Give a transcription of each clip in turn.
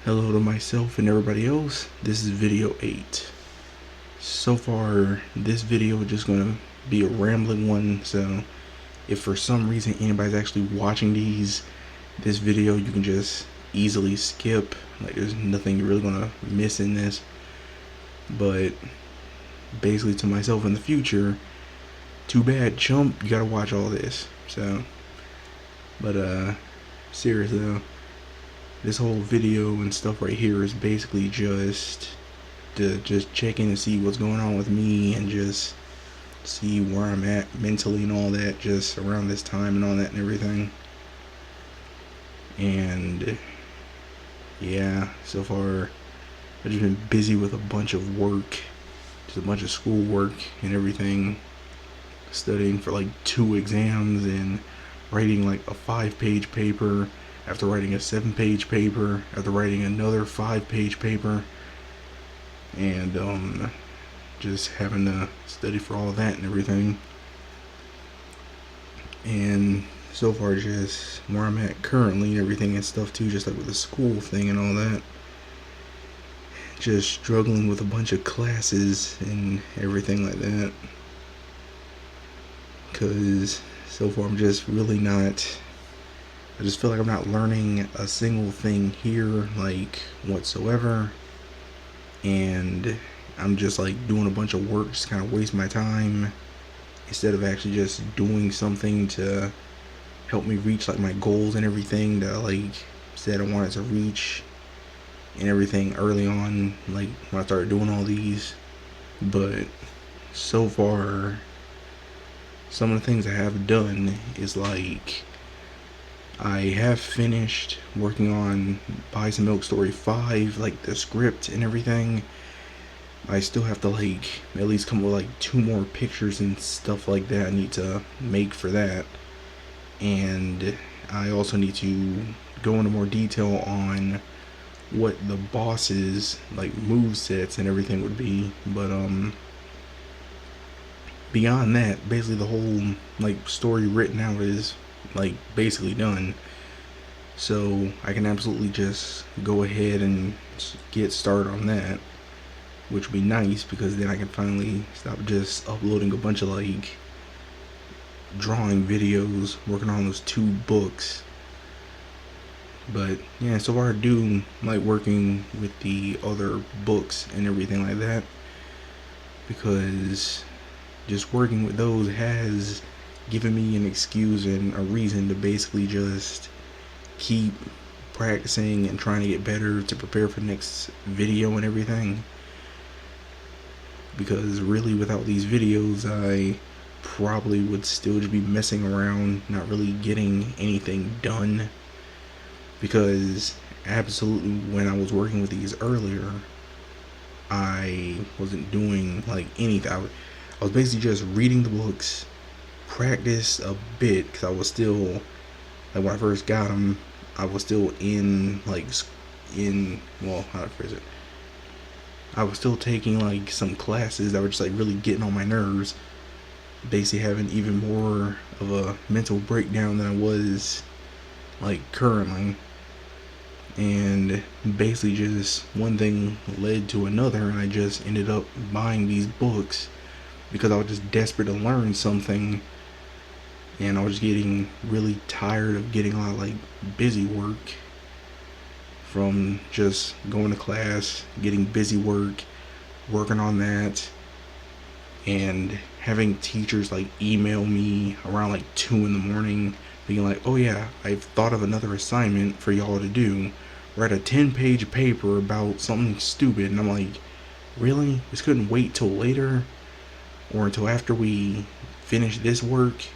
Hello to myself and everybody else. This is video 8. So far, this video is just going to be a rambling one, so if for some reason anybody's actually watching this video, you can just easily skip. Like, there's nothing you're really going to miss in this. But basically, to myself in the future, too bad, chump, you gotta watch all this. So, but seriously though, this whole video and stuff right here is basically just to check in and see what's going on with me and just see where I'm at mentally and all that, just around this time and all that and everything. And yeah, so far I've just been busy with a bunch of work, just a bunch of school work and everything, studying for like 2 exams and writing like a 5-page paper, after writing a 7-page paper, after writing another 5-page paper, and just having to study for all of that and everything. And so far, just where I'm at currently and everything and stuff too, just like with the school thing and all that, just struggling with a bunch of classes and everything like that, because so far I'm just really not, I just feel like I'm not learning a single thing here, like, whatsoever. And I'm just like doing a bunch of work, just kind of waste my time, instead of actually just doing something to help me reach like my goals and everything that I like said I wanted to reach and everything early on, like when I started doing all these. But so far, some of the things I have done is like, I have finished working on Buy Some Milk Story 5, like the script and everything. I still have to like at least come up with like 2 more pictures and stuff like that I need to make for that. And I also need to go into more detail on what the boss's like move sets and everything would be. But beyond that, basically the whole like story written out is like basically done, so I can absolutely just go ahead and get started on that, which would be nice, because then I can finally stop just uploading a bunch of like drawing videos, working on those 2 books. But yeah, so far I do like working with the other books and everything like that, because just working with those has given me an excuse and a reason to basically just keep practicing and trying to get better to prepare for the next video and everything. Because really, without these videos, I probably would still just be messing around, not really getting anything done. Because absolutely, when I was working with these earlier, I wasn't doing like anything. I was basically just reading the books, practice a bit, because I was still, like, when I first got them, I was still in like well, how to phrase it, I was still taking like some classes that were just like really getting on my nerves, basically having even more of a mental breakdown than I was like currently. And basically just one thing led to another, and I just ended up buying these books because I was just desperate to learn something. And I was getting really tired of getting a lot of like busy work from just going to class, getting busy work, working on that, and having teachers like email me around like 2 in the morning being like, oh yeah, I've thought of another assignment for y'all to do. Write a 10-page paper about something stupid. And I'm like, really? This couldn't wait till later? Or until after we finish this work?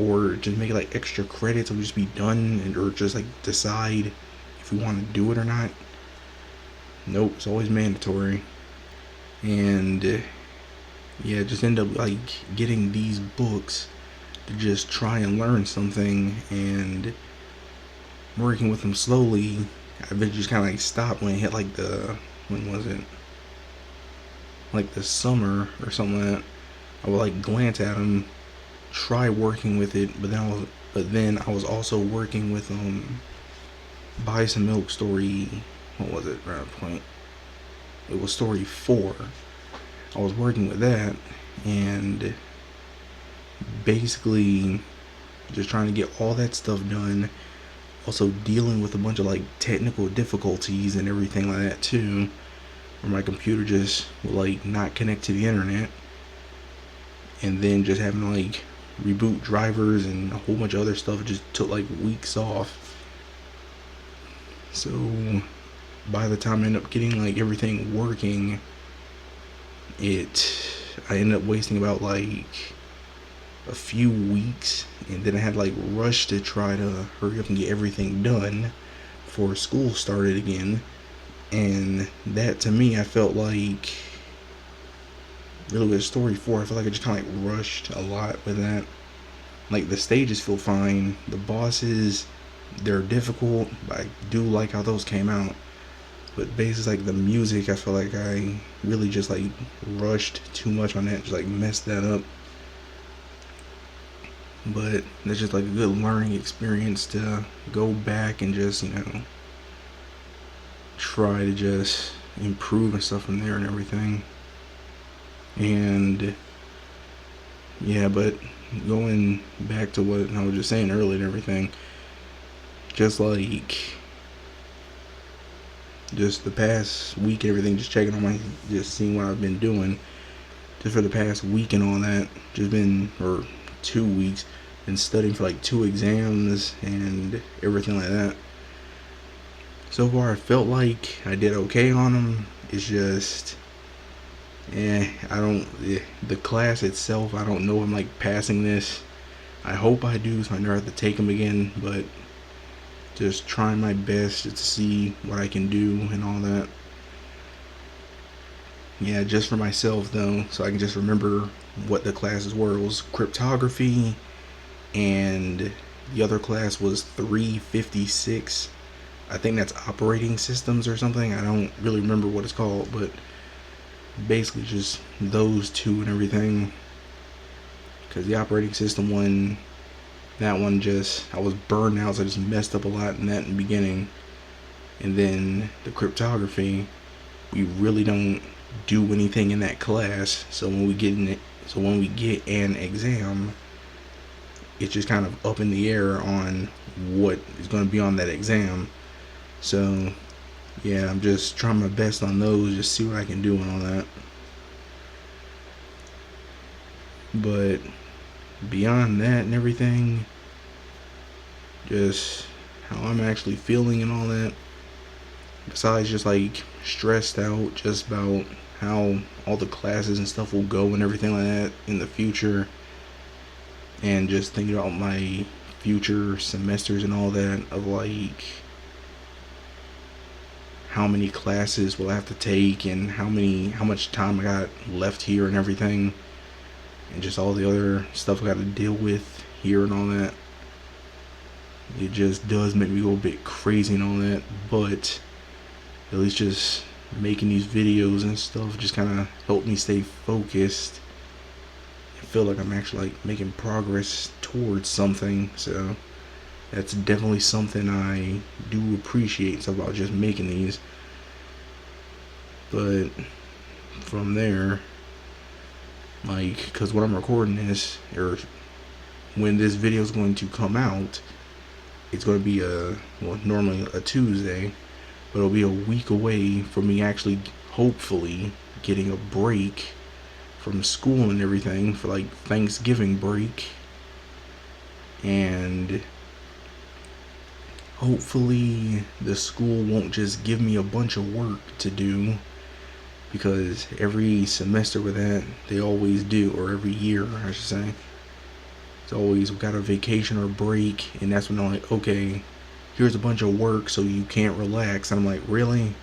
Or just make it like extra credits, or just be done, and or just like decide if we want to do it or not. Nope, it's always mandatory. And yeah, just end up like getting these books to just try and learn something, and working with them slowly. I eventually just kind of like stopped when it hit like when was it? Like the summer or something like that. I would like glance at them, try working with it, but then I was also working with Buy Some Milk Story what was it around point, it was story 4. I was working with that and basically just trying to get all that stuff done, also dealing with a bunch of like technical difficulties and everything like that too, where my computer just would like not connect to the internet, and then just having to like reboot drivers and a whole bunch of other stuff. It just took like weeks off. So by the time I ended up getting like everything working, I ended up wasting about like a few weeks, and then I had to like rush to try to hurry up and get everything done before school started again. And that, to me, I felt like, really with story 4, I felt like I just kind of like rushed a lot with that. Like, the stages feel fine, the bosses, they're difficult, but I do like how those came out. But basically, like, the music, I feel like I really just like rushed too much on that, just like messed that up. But it's just like a good learning experience to go back and just, try to just improve and stuff from there and everything. And yeah, but going back to what I was just saying earlier and everything, just like just the past week and everything, just checking on just seeing what I've been doing just for the past week and all that, just been, or 2 weeks, been studying for like 2 exams and everything like that. So far I felt like I did okay on them. It's just the class itself, I don't know if I'm like passing this. I hope I do, so I never have to take them again, but just trying my best to see what I can do and all that. Yeah, just for myself though, so I can just remember what the classes were. It was cryptography, and the other class was 356. I think that's operating systems or something. I don't really remember what it's called, but basically just those two and everything. Because the operating system one, that one just, I was burned out, so I just messed up a lot in that in the beginning. And then the cryptography, we really don't do anything in that class. So when we get an exam, it's just kind of up in the air on what is going to be on that exam. So yeah, I'm just trying my best on those, just see what I can do and all that. But beyond that and everything, just how I'm actually feeling and all that, besides just like stressed out just about how all the classes and stuff will go and everything like that in the future, and just thinking about my future semesters and all that, of like how many classes will I have to take and how much time I got left here and everything, and just all the other stuff I got to deal with here and all that. It just does make me go a bit crazy and all that, but at least just making these videos and stuff just kind of helped me stay focused. I feel like I'm actually like making progress towards something, so that's definitely something I do appreciate about just making these. But from there, like, because when I'm recording this, or when this video is going to come out, it's going to be normally a Tuesday, but it'll be a week away from me actually hopefully getting a break from school and everything for like Thanksgiving break. And hopefully the school won't just give me a bunch of work to do, because every semester with that, they always do, or every year I should say, it's always got a vacation or break, and that's when they're like, okay, here's a bunch of work so you can't relax. And I'm like, really?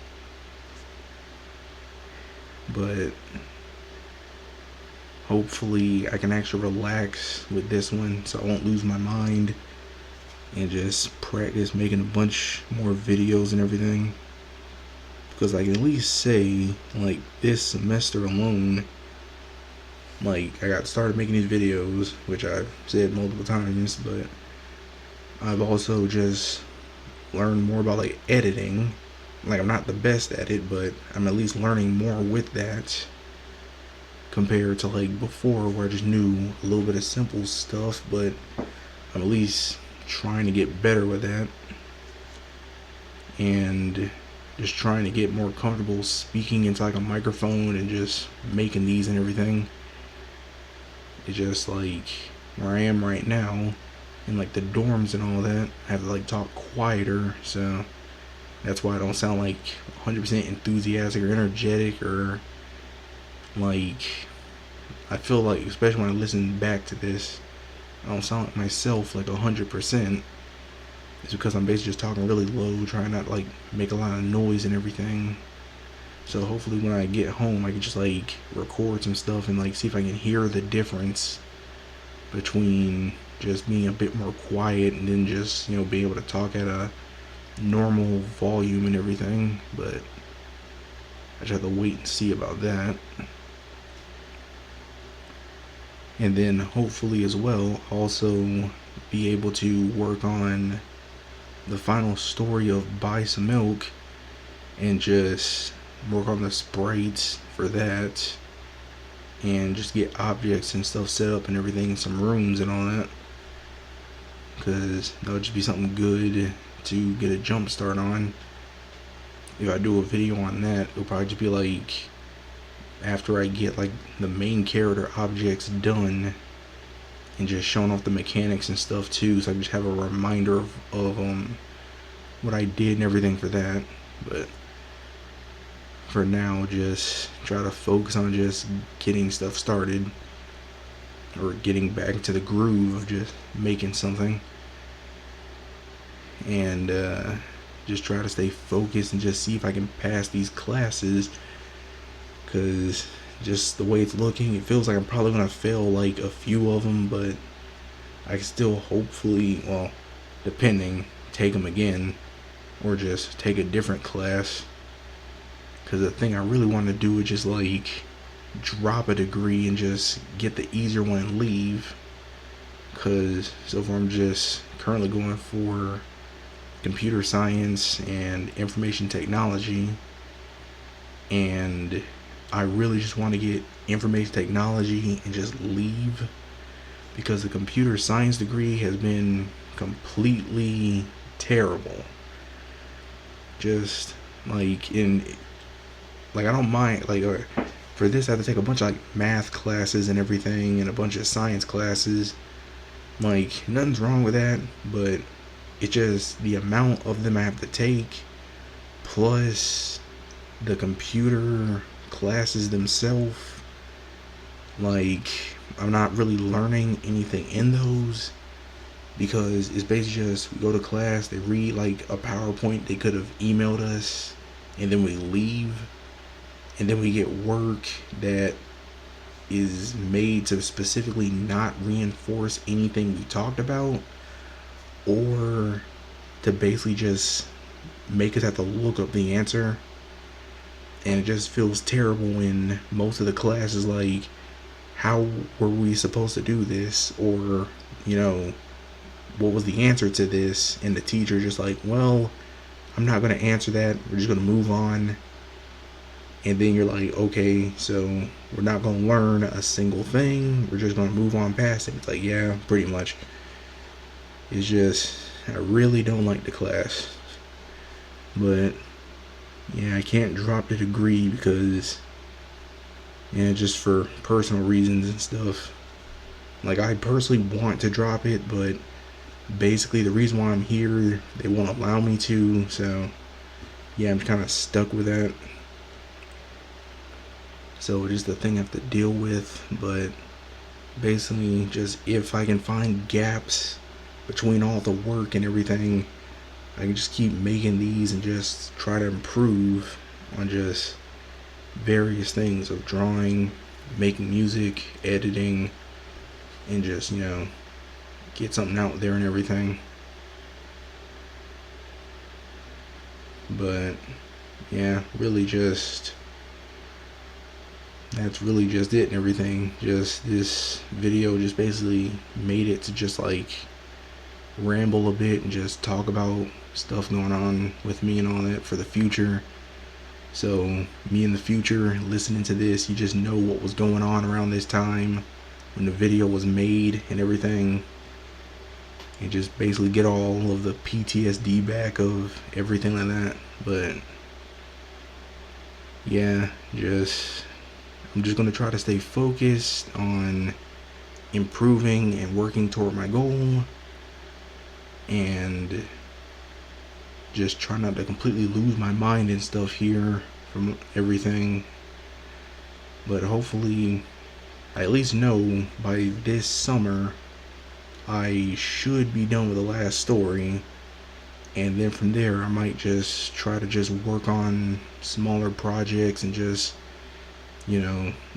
But hopefully I can actually relax with this one, so I won't lose my mind, and just practice making a bunch more videos and everything. Because I can at least say, like, this semester alone, like, I got started making these videos, which I've said multiple times, but I've also just learned more about like editing, like I'm not the best at it, but I'm at least learning more with that compared to like before where I just knew a little bit of simple stuff, but I'm at least trying to get better with that and just trying to get more comfortable speaking into like a microphone and just making these and everything. It's just like where I am right now in like the dorms and all that, I have to like talk quieter, so that's why I don't sound like 100% enthusiastic or energetic, or like I feel like, especially when I listen back to this, I don't sound like myself like 100%. It's because I'm basically just talking really low, trying not to like make a lot of noise and everything. So hopefully when I get home I can just like record some stuff and like see if I can hear the difference between just being a bit more quiet and then just, you know, be able to talk at a normal volume and everything. But I just have to wait and see about that. And then hopefully as well also be able to work on the final story of Buy Some Milk and just work on the sprites for that and just get objects and stuff set up and everything, some rooms and all that, because that would just be something good to get a jump start on. If I do a video on that, it'll probably just be like after I get like the main character objects done and just showing off the mechanics and stuff too, so I just have a reminder of what I did and everything for that. But for now, just try to focus on just getting stuff started or getting back into the groove of just making something, and just try to stay focused and just see if I can pass these classes, because just the way it's looking, it feels like I'm probably gonna fail like a few of them, but I can still hopefully, well, depending, take them again or just take a different class. Because the thing I really want to do is just like drop a degree and just get the easier one and leave. Because so far I'm just currently going for computer science and information technology, and I really just want to get information technology and just leave, because the computer science degree has been completely terrible. Just like I don't mind, like for this I have to take a bunch of like math classes and everything and a bunch of science classes. Like nothing's wrong with that, but it's just the amount of them I have to take, plus the computer classes themselves. Like I'm not really learning anything in those, because it's basically just we go to class, they read like a PowerPoint they could have emailed us, and then we leave, and then we get work that is made to specifically not reinforce anything we talked about, or to basically just make us have to look up the answer. And it just feels terrible when most of the class is like, how were we supposed to do this, or you know, what was the answer to this, and the teacher just like, well, I'm not going to answer that, we're just going to move on. And then you're like, okay, so we're not going to learn a single thing, we're just going to move on past it. It's like, yeah, pretty much. It's just, I really don't like the class. But yeah, I can't drop the degree because, yeah, just for personal reasons and stuff. Like I personally want to drop it, but basically the reason why I'm here, they won't allow me to. So yeah, I'm kind of stuck with that. So it is the thing I have to deal with. But basically, just if I can find gaps between all the work and everything, I can just keep making these and just try to improve on just various things of drawing, making music, editing, and just, you know, get something out there and everything. But yeah, really just, that's really just it and everything. Just this video just basically made it to just like ramble a bit and just talk about stuff going on with me and all that for the future. So me in the future listening to this, you just know what was going on around this time when the video was made and everything, and just basically get all of the PTSD back of everything like that. But yeah, I'm just gonna try to stay focused on improving and working toward my goal, and just try not to completely lose my mind and stuff here from everything. But hopefully I at least know by this summer I should be done with the last story, and then from there I might just try to just work on smaller projects and just,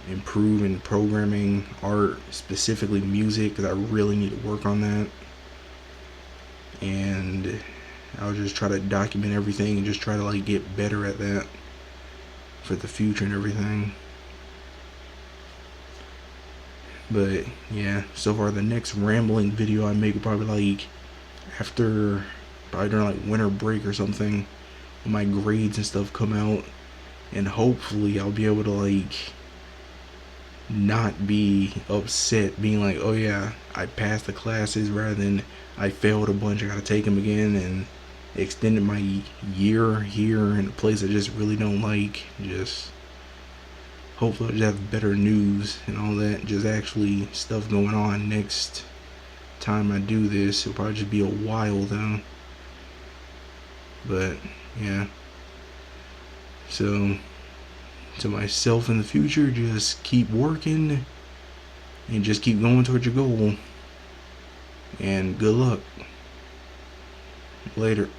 improve in programming, art, specifically music, because I really need to work on that. And I'll just try to document everything and just try to get better at that for the future and everything. But yeah, so far the next rambling video I make will probably after, probably during winter break or something, when my grades and stuff come out, and hopefully I'll be able to not be upset being oh yeah, I passed the classes, rather than I failed a bunch, I gotta take them again, and extended my year here in a place I just really don't like. Just hopefully I'll just have better news and all that, just actually stuff going on next time I do this. It'll probably just be a while though. But yeah, so to myself in the future, just keep working and just keep going towards your goal, and good luck. Later.